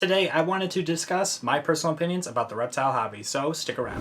Today, I wanted to discuss my personal opinions about the reptile hobby, so stick around.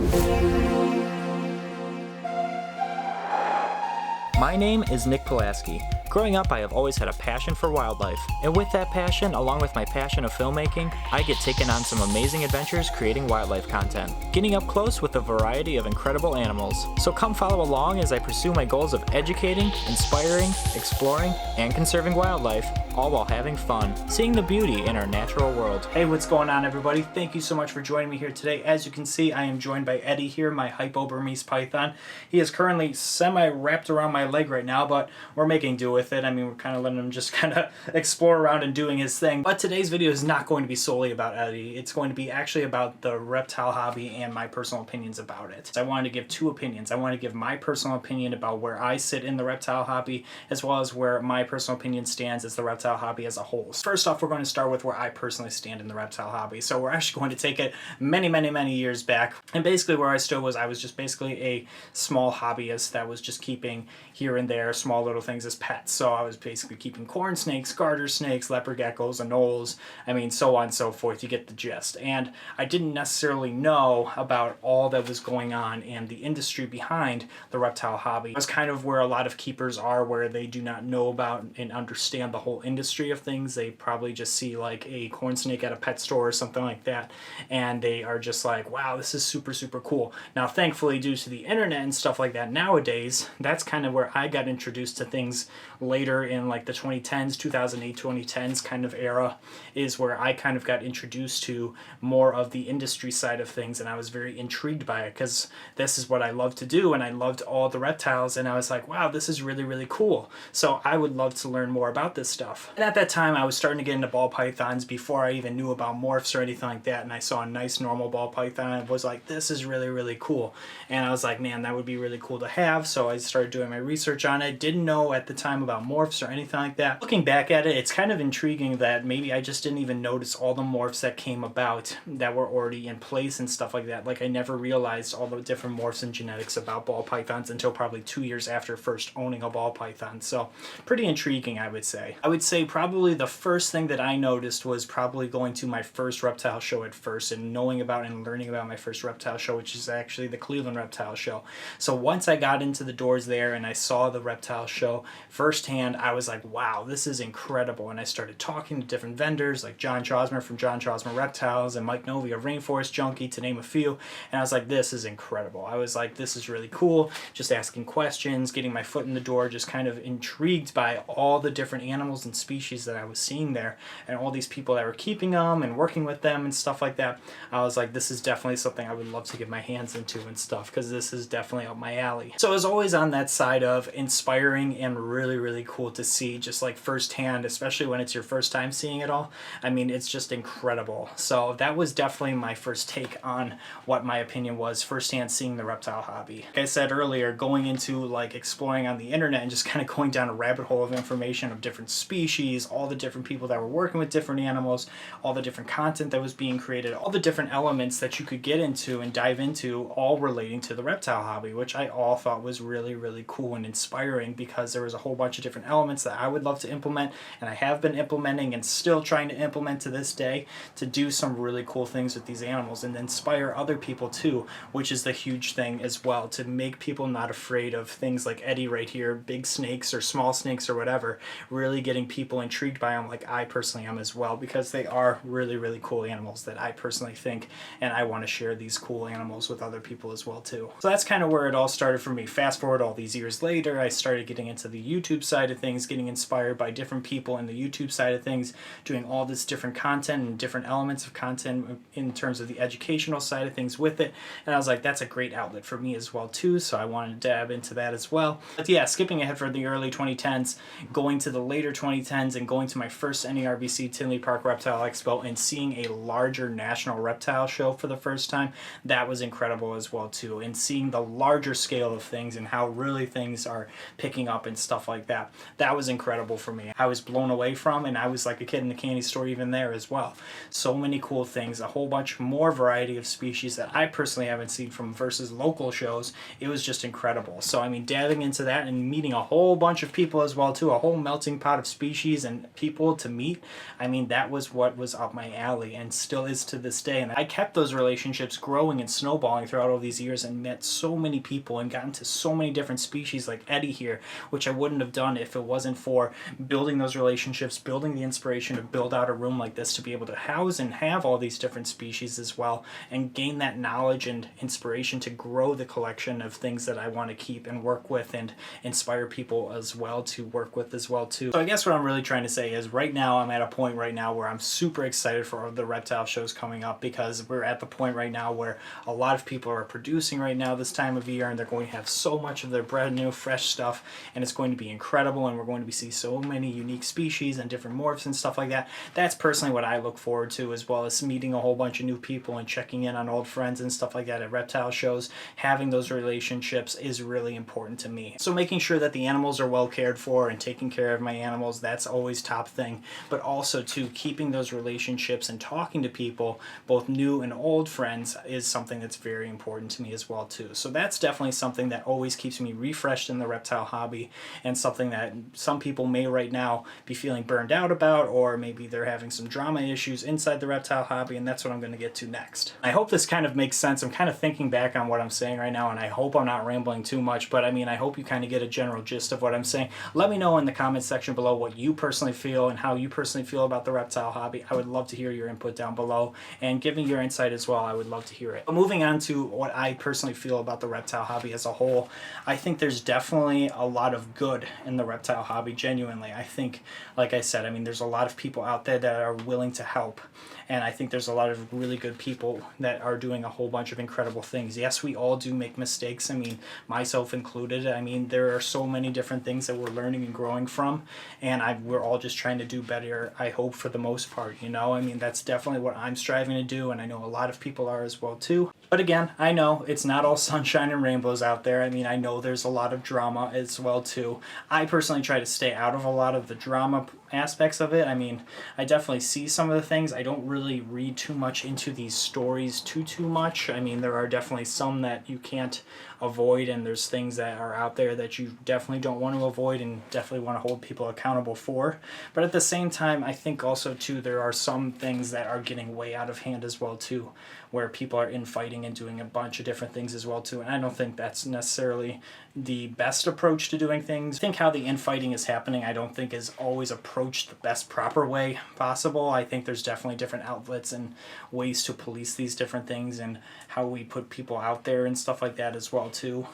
My name is Nick Pulaski. Growing up, I have always had a passion for wildlife, and with that passion, along with my passion of filmmaking, I get taken on some amazing adventures creating wildlife content, getting up close with a variety of incredible animals. So come follow along as I pursue my goals of educating, inspiring, exploring, and conserving wildlife, all while having fun, seeing the beauty in our natural world. Hey, what's going on, everybody? Thank you so much for joining me here today. As you can see, I am joined by Eddie here, my Hypo-Burmese python. He is currently semi-wrapped around my leg right now, but we're making do with it. I mean, we're kind of letting him just kind of explore around and doing his thing. But today's video is not going to be solely about Eddie. It's going to be actually about the reptile hobby and my personal opinions about it. So I wanted to give two opinions. I want to give my personal opinion about where I sit in the reptile hobby, as well as where my personal opinion stands as the reptile hobby as a whole. So first off, we're going to start with where I personally stand in the reptile hobby. So we're actually going to take it many years back. And basically where I stood was I was just basically a small hobbyist that was just keeping here and there small little things as pets. So I was basically keeping corn snakes, garter snakes, leopard geckos, anoles, I mean, so on and so forth. You get the gist. And I didn't necessarily know about all that was going on and the industry behind the reptile hobby. It was kind of where a lot of keepers are, where they do not know about and understand the whole industry of things. They probably just see like a corn snake at a pet store or something like that, and they are just like, wow, this is super cool. Now, thankfully, due to the internet and stuff like that nowadays, that's kind of where I got introduced to things later in like the 2010s, 2008, 2010s kind of era, is where I kind of got introduced to more of the industry side of things, and I was very intrigued by it because this is what I love to do, and I loved all the reptiles, and I was like, wow, this is really cool. So I would love to learn more about this stuff. And at that time, I was starting to get into ball pythons before I even knew about morphs or anything like that, and I saw a nice normal ball python and was like, this is really cool. And I was like, man, that would be really cool to have. So I started doing my research on it. Didn't know at the time about morphs or anything like that. Looking back at it, it's kind of intriguing that maybe I just didn't even notice all the morphs that came about that were already in place and stuff like that. Like, I never realized all the different morphs and genetics about ball pythons until probably 2 years after first owning a ball python. So pretty intriguing, I would say. I would say probably the first thing that I noticed was probably going to my first reptile show at first and knowing about and learning about my first reptile show, which is actually the Cleveland Reptile Show. So once I got into the doors there and I saw the reptile show firsthand, I was like, wow, this is incredible. And I started talking to different vendors like John Chosmer from John Chosmer Reptiles and Mike Novi of Rainforest Junkie, to name a few. And I was like, this is incredible. I was like, this is really cool. Just asking questions, getting my foot in the door, just kind of intrigued by all the different animals and species that I was seeing there and all these people that were keeping them and working with them and stuff like that. I was like, this is definitely something I would love to get my hands into and stuff, because this is definitely up my alley. So I was always on that side of inspiring and really cool to see just like firsthand, especially when it's your first time seeing it all. I mean, it's just incredible. So that was definitely my first take on what my opinion was firsthand seeing the reptile hobby. Like I said earlier, going into like exploring on the internet and just kind of going down a rabbit hole of information of different species, all the different people that were working with different animals, all the different content that was being created, all the different elements that you could get into and dive into, all relating to the reptile hobby, which I all thought was really cool and inspiring, because there was a whole bunch of different elements that I would love to implement, and I have been implementing and still trying to implement to this day, to do some really cool things with these animals and inspire other people too, which is the huge thing as well, to make people not afraid of things like Eddie right here, big snakes or small snakes or whatever, really getting people intrigued by them like I personally am as well, because they are really cool animals that I personally think, and I want to share these cool animals with other people as well too. So that's kind of where it all started for me. Fast forward all these years later, I started getting into the YouTube side of things, getting inspired by different people in the YouTube side of things, doing all this different content and different elements of content in terms of the educational side of things with it, and I was like, that's a great outlet for me as well too, so I wanted to dab into that as well. But yeah, skipping ahead for the early 2010s, going to the later 2010s and going to my first NERBC Tinley Park Reptile Expo and seeing a larger national reptile show for the first time, that was incredible as well too, and seeing the larger scale of things and how really things are picking up and stuff like that. That was incredible for me. I was blown away from, and I was like a kid in the candy store even there as well. So many cool things, a whole bunch more variety of species that I personally haven't seen from versus local shows. It was just incredible. So I mean, diving into that and meeting a whole bunch of people as well too, a whole melting pot of species and people to meet. I mean, that was what was up my alley and still is to this day. And I kept those relationships growing and snowballing throughout all these years and met so many people and gotten to so many different species like Eddie here, which I wouldn't have done if it wasn't for building those relationships, building the inspiration to build out a room like this to be able to house and have all these different species as well and gain that knowledge and inspiration to grow the collection of things that I want to keep and work with and inspire people as well to work with as well too. So I guess what I'm really trying to say is right now I'm at a point right now where I'm super excited for the reptile shows coming up, because we're at the point right now where a lot of people are producing right now this time of year, and they're going to have so much of their brand new fresh stuff, and it's going to be incredible, and we're going to see so many unique species and different morphs and stuff like that. That's personally what I look forward to, as well as meeting a whole bunch of new people and checking in on old friends and stuff like that at reptile shows. Having those relationships is really important to me. So making sure that the animals are well cared for and taking care of my animals, that's always top thing. But also to keeping those relationships and talking to people, both new and old friends, is something that's very important to me as well too. So that's definitely something that always keeps me refreshed in the reptile hobby, and something that some people may right now be feeling burned out about, or maybe they're having some drama issues inside the reptile hobby, and that's what I'm going to get to next. I hope this kind of makes sense. I'm kind of thinking back on what I'm saying right now, and I hope I'm not rambling too much, but I mean, I hope you kind of get a general gist of what I'm saying. Let me know in the comments section below what you personally feel and how you personally feel about the reptile hobby. I would love to hear your input down below, and give me your insight as well. I would love to hear it. But moving on to what I personally feel about the reptile hobby as a whole, I think there's definitely a lot of good in the reptile hobby, genuinely. I think, like I said, I mean, there's a lot of people out there that are willing to help. And I think there's a lot of really good people that are doing a whole bunch of incredible things. Yes, we all do make mistakes. I mean, myself included. I mean, there are so many different things that we're learning and growing from. And we're all just trying to do better, I hope, for the most part, you know? I mean, that's definitely what I'm striving to do. And I know a lot of people are as well, too. But again, I know it's not all sunshine and rainbows out there. I mean, I know there's a lot of drama as well, too. I personally try to stay out of a lot of the drama aspects of it. I mean, I definitely see some of the things. I don't really read too much into these stories too much. I mean, there are definitely some that you can't avoid, and there's things that are out there that you definitely don't want to avoid and definitely want to hold people accountable for. But at the same time, I think also too, there are some things that are getting way out of hand as well too, where people are infighting and doing a bunch of different things as well too. And I don't think that's necessarily the best approach to doing things. I think how the infighting is happening, I don't think is always approached the best proper way possible. I think there's definitely different outlets and ways to police these different things, and how we put people out there and stuff like that as well too.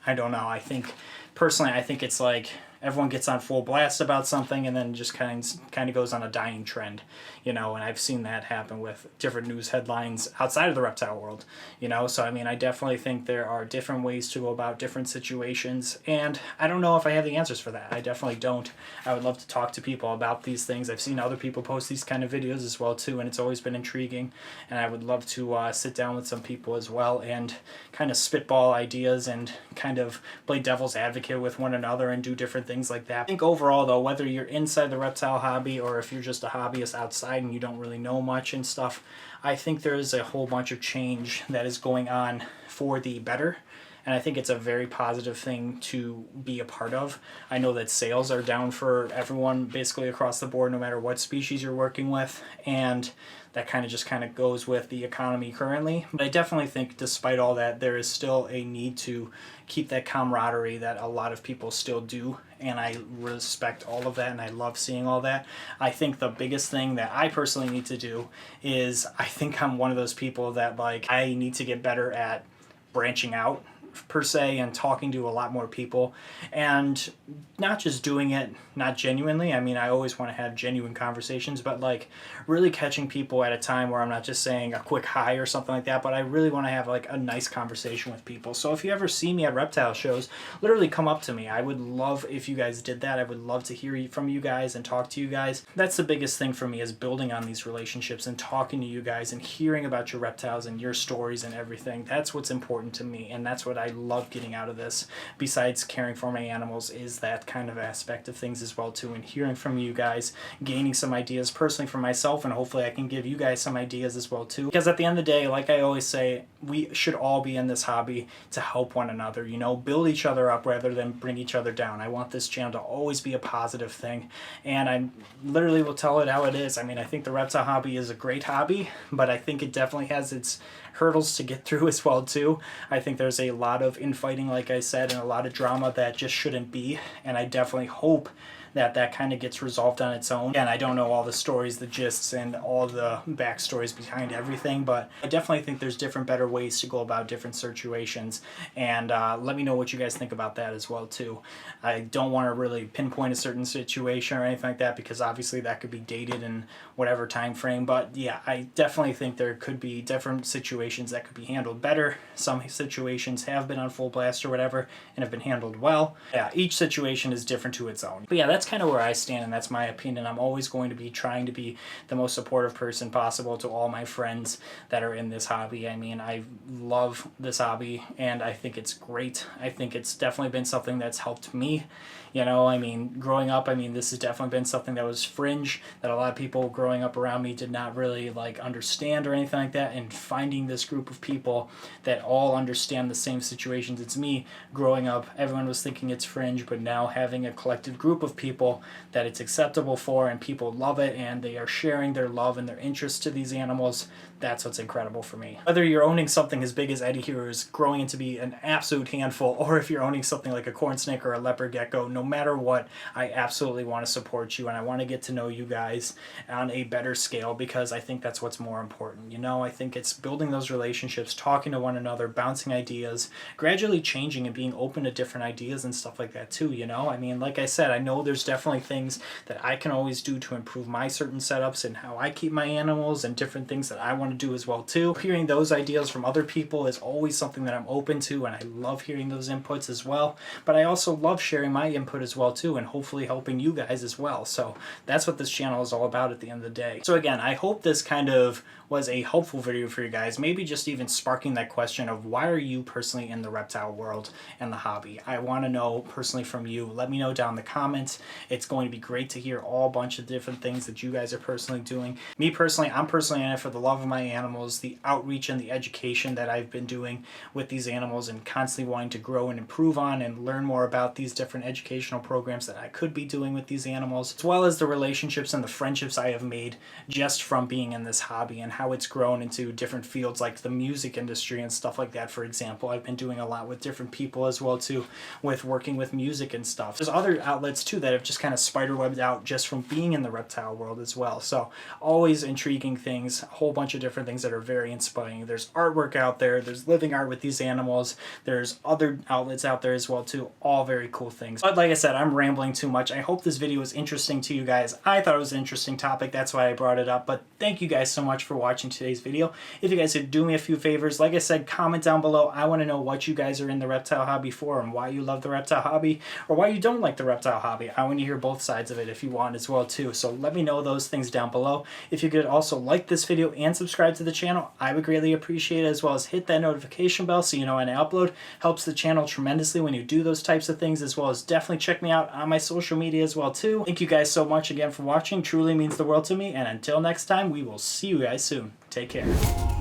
I don't know. I think personally, I think it's like everyone gets on full blast about something and then just kind of goes on a dying trend, you know, and I've seen that happen with different news headlines outside of the reptile world, you know. So I mean, I definitely think there are different ways to go about different situations, and I don't know if I have the answers for that. I definitely don't. I would love to talk to people about these things. I've seen other people post these kind of videos as well too, and it's always been intriguing, and I would love to sit down with some people as well and kind of spitball ideas and kind of play devil's advocate with one another and do different things like that. I think overall though, whether you're inside the reptile hobby or if you're just a hobbyist outside and you don't really know much and stuff, I think there is a whole bunch of change that is going on for the better. And I think it's a very positive thing to be a part of. I know that sales are down for everyone basically across the board, no matter what species you're working with. And that kind of goes with the economy currently. But I definitely think despite all that, there is still a need to keep that camaraderie that a lot of people still do. And I respect all of that, and I love seeing all that. I think the biggest thing that I personally need to do is, I think I'm one of those people that, like, I need to get better at branching out per se and talking to a lot more people, and not just doing it not genuinely. I mean, I always want to have genuine conversations, but like really catching people at a time where I'm not just saying a quick hi or something like that, but I really want to have like a nice conversation with people. So if you ever see me at reptile shows, literally come up to me. I would love if you guys did that. I would love to hear from you guys and talk to you guys. That's the biggest thing for me, is building on these relationships and talking to you guys and hearing about your reptiles and your stories and everything. That's what's important to me, and that's what I love getting out of this, besides caring for my animals, is that kind of aspect of things as well too, and hearing from you guys, gaining some ideas personally for myself, and hopefully I can give you guys some ideas as well too. Because at the end of the day, like I always say, we should all be in this hobby to help one another, you know, build each other up rather than bring each other down. I want this channel to always be a positive thing, and I literally will tell it how it is. I mean, I think the reptile hobby is a great hobby, but I think it definitely has its hurdles to get through as well too. I think there's a lot of infighting, like I said, and a lot of drama that just shouldn't be, and I definitely hope that that kind of gets resolved on its own. And I don't know all the stories, the gists, and all the backstories behind everything, but I definitely think there's different, better ways to go about different situations, and let me know what you guys think about that as well too. I don't want to really pinpoint a certain situation or anything like that, because obviously that could be dated in whatever time frame, but yeah, I definitely think there could be different situations that could be handled better. Some situations have been on full blast or whatever and have been handled well. Yeah, each situation is different to its own. But yeah, that's kind of where I stand, and that's my opinion. I'm always going to be trying to be the most supportive person possible to all my friends that are in this hobby. I mean, I love this hobby and I think it's great. I think it's definitely been something that's helped me. You know, I mean, growing up, I mean, this has definitely been something that was fringe, that a lot of people growing up around me did not really like understand or anything like that, and finding this group of people that all understand the same situations as me. Growing up, everyone was thinking it's fringe, but now having a collective group of people that it's acceptable for, and people love it, and they are sharing their love and their interest to these animals, that's what's incredible for me. Whether you're owning something as big as Eddie here is growing into be an absolute handful, or if you're owning something like a corn snake or a leopard gecko, no matter what, I absolutely want to support you, and I want to get to know you guys on a better scale, because I think that's what's more important. You know, I think it's building those relationships, talking to one another, bouncing ideas, gradually changing and being open to different ideas and stuff like that too, you know? I mean, like I said, I know there's definitely things that I can always do to improve my certain setups and how I keep my animals, and different things that I want to do as well too. Hearing those ideas from other people is always something that I'm open to, and I love hearing those inputs as well. But I also love sharing my input as well too, and hopefully helping you guys as well. So that's what this channel is all about at the end of the day. So again, I hope this kind of was a helpful video for you guys, maybe just even sparking that question of why are you personally in the reptile world and the hobby. I want to know personally from you. Let me know down in the comments. It's going to be great to hear all bunch of different things that you guys are personally doing. Me personally, I'm personally in it for the love of my animals, the outreach and the education that I've been doing with these animals, and constantly wanting to grow and improve on and learn more about these different educational programs that I could be doing with these animals, as well as the relationships and the friendships I have made just from being in this hobby, and how it's grown into different fields like the music industry and stuff like that. For example, I've been doing a lot with different people as well too, with working with music and stuff. There's other outlets too that have just kind of spiderwebbed out just from being in the reptile world as well. So always intriguing things, a whole bunch of different things that are very inspiring. There's artwork out there, there's living art with these animals, there's other outlets out there as well too, all very cool things. But like I said, I'm rambling too much. I hope this video was interesting to you guys. I thought it was an interesting topic, that's why I brought it up. But thank you guys so much for watching today's video. If you guys could do me a few favors, like I said, comment down below. I want to know what you guys are in the reptile hobby for, and why you love the reptile hobby, or why you don't like the reptile hobby. I want to hear both sides of it if you want as well too. So let me know those things down below. If you could also like this video and subscribe to the channel, I would greatly appreciate it, as well as hit that notification bell so you know when I upload. Helps the channel tremendously when you do those types of things, as well as definitely check me out on my social media as well too. Thank you guys so much again for watching. Truly means the world to me, and until next time, we will see you guys soon. Take care.